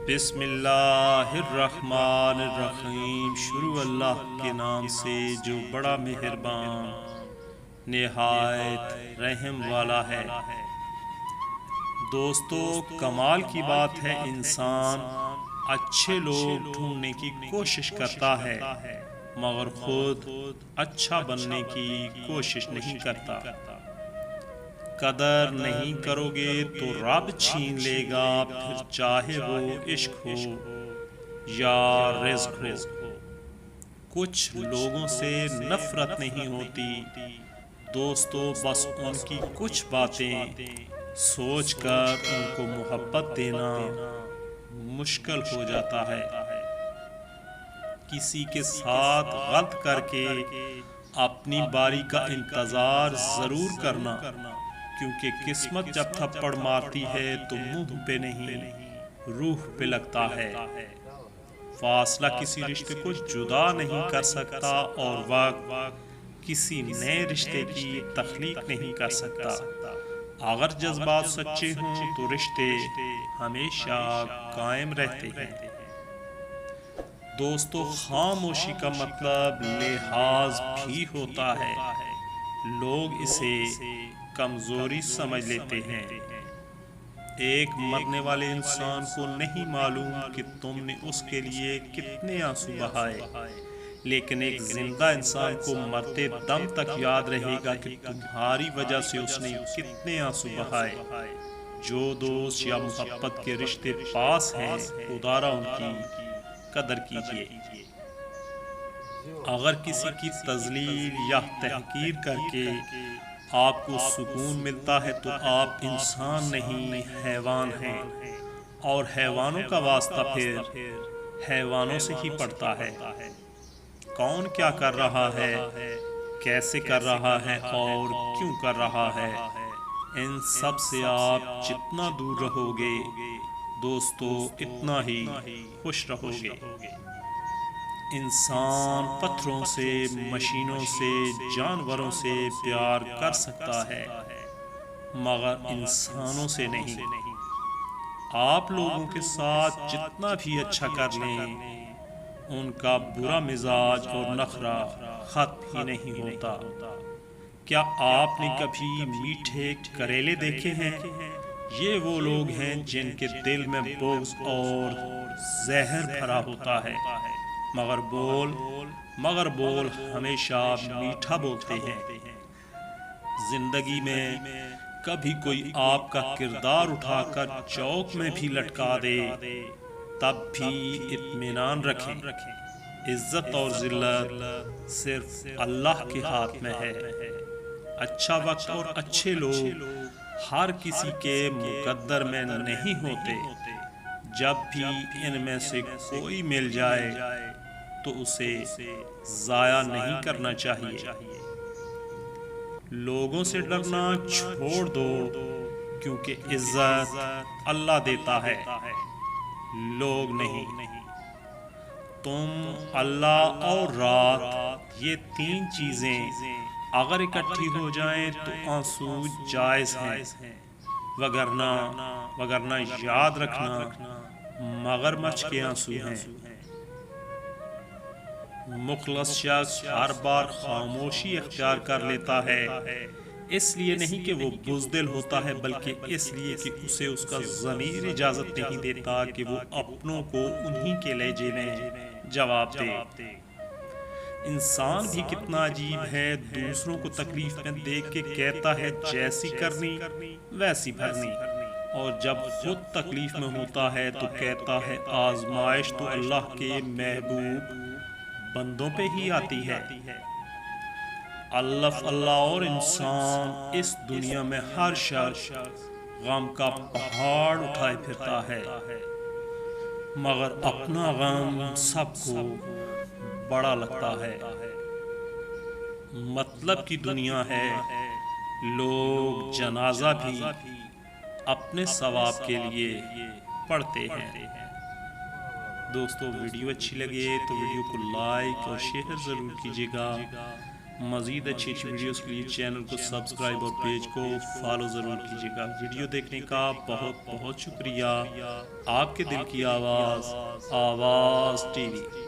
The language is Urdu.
بسم اللہ الرحمن الرحیم، شروع اللہ کے نام سے جو بڑا مہربان نہایت رحم والا ہے۔ دوستو، کمال کی بات ہے انسان اچھے لوگ ڈھونڈنے کی کوشش کرتا ہے مگر خود اچھا بننے کی کوشش نہیں کرتا۔ قدر نہیں کرو گے تو رب چھین لے گا، پھر چاہے وہ عشق ہو یا رزق ہو۔ کچھ لوگوں سے نفرت نہیں ہوتی دوستو، بس ان کی کچھ باتیں سوچ کر ان کو محبت دینا مشکل ہو جاتا ہے۔ کسی کے ساتھ غلط کر کے اپنی باری کا انتظار ضرور کرنا، کیونکہ قسمت جب تھپڑ مارتی ہے تو منہ پہ نہیں روح پہ لگتا ہے۔ فاصلہ کسی رشتے کو جدا نہیں کر سکتا اور وقت کسی نئے رشتے کی تخلیق نہیں کر سکتا۔ اگر جذبات سچے ہوں تو رشتے ہمیشہ قائم رہتے ہیں۔ دوستو، خاموشی کا مطلب لحاظ بھی ہوتا ہے۔ لوگ اسے کمزوری سمجھ لیتے ہیں۔ ایک مرنے والے انسان کو نہیں معلوم کہ تم نے اس کے لیے کتنے آنسو بہائے، لیکن ایک زندہ انسان کو مرتے دم تک یاد رہے گا کہ تمہاری وجہ سے اس نے کتنے آنسو بہائے۔ جو دوست یا محبت کے رشتے پاس ہیں، خدارا ان کی قدر کیجیے۔ اگر کسی کی تذلیل یا تحقیر کر کے آپ کو سکون ملتا ہے تو آپ انسان نہیں حیوان ہیں، اور حیوانوں کا واسطہ پھر حیوانوں سے ہی پڑتا ہے۔ کون کیا کر رہا ہے، کیسے کر رہا ہے اور کیوں کر رہا ہے، ان سب سے آپ جتنا دور رہو گے دوستو اتنا ہی خوش رہو گے۔ انسان پتھروں سے، مشینوں سے، جانوروں سے پیار کر سکتا ہے مگر انسانوں سے نہیں۔ آپ لوگوں کے ساتھ جتنا بھی اچھا کر لیں، ان کا برا مزاج اور نخرہ ختم ہی نہیں ہوتا۔ کیا آپ نے کبھی میٹھے کریلے دیکھے ہیں؟ یہ وہ لوگ ہیں جن کے دل میں بغض اور زہر بھرا ہوتا ہے، مگر بول ہمیشہ میٹھا بولتے ہیں۔ زندگی میں کبھی کوئی آپ کا کردار اٹھا کر چوک میں بھی لٹکا دے، تب بھی اطمینان رکھیں۔ عزت اور ذلت صرف اللہ کے ہاتھ میں ہے۔ اچھا وقت اور اچھے لوگ ہر کسی کے مقدر میں نہیں ہوتے۔ جب بھی ان میں سے کوئی مل جائے تو اسے ضائع نہیں کرنا چاہیے۔ لوگوں سے ڈرنا چھوڑ دو، کیونکہ عزت اللہ دیتا ہے، لوگ نہیں۔ تم، اللہ اور رات، یہ تین چیزیں اگر اکٹھی ہو جائیں تو آنسو جائز ہیں، وگرنہ یاد رکھنا مگرمچھ کے آنسو ہیں۔ مخلص شخص ہر بار خاموشی اختیار کر لیتا ہے، اس لیے نہیں کہ وہ بزدل ہوتا ہے، بلکہ اس لیے کہ اسے اس کا ضمیر اجازت نہیں دیتا کہ وہ اپنوں کو انہی کے لہجے میں جواب دے۔ انسان بھی کتنا عجیب ہے، دوسروں کو تکلیف میں دیکھ کے کہتا ہے جیسی کرنی ویسی بھرنی، اور جب خود تکلیف میں ہوتا ہے تو کہتا ہے آزمائش تو اللہ کے محبوب بندوں پہ ہی آتی ہے۔ اللہ اور انسان، اس دنیا میں ہر شخص غم کا پہاڑ اٹھائے پھرتا ہے، مگر اپنا غم سب کو بڑا لگتا ہے۔ مطلب کی دنیا ہے، لوگ جنازہ بھی اپنے ثواب کے لیے پڑھتے ہیں۔ دوستو، ویڈیو اچھی لگے تو ویڈیو کو لائک اور شیئر ضرور کیجیے گا۔ مزید اچھی اچھی ویڈیوز کے لیے چینل کو سبسکرائب اور پیج کو فالو ضرور کیجیے گا۔ ویڈیو دیکھنے کا بہت بہت شکریہ۔ آپ کے دل کی آواز، آواز ٹی وی۔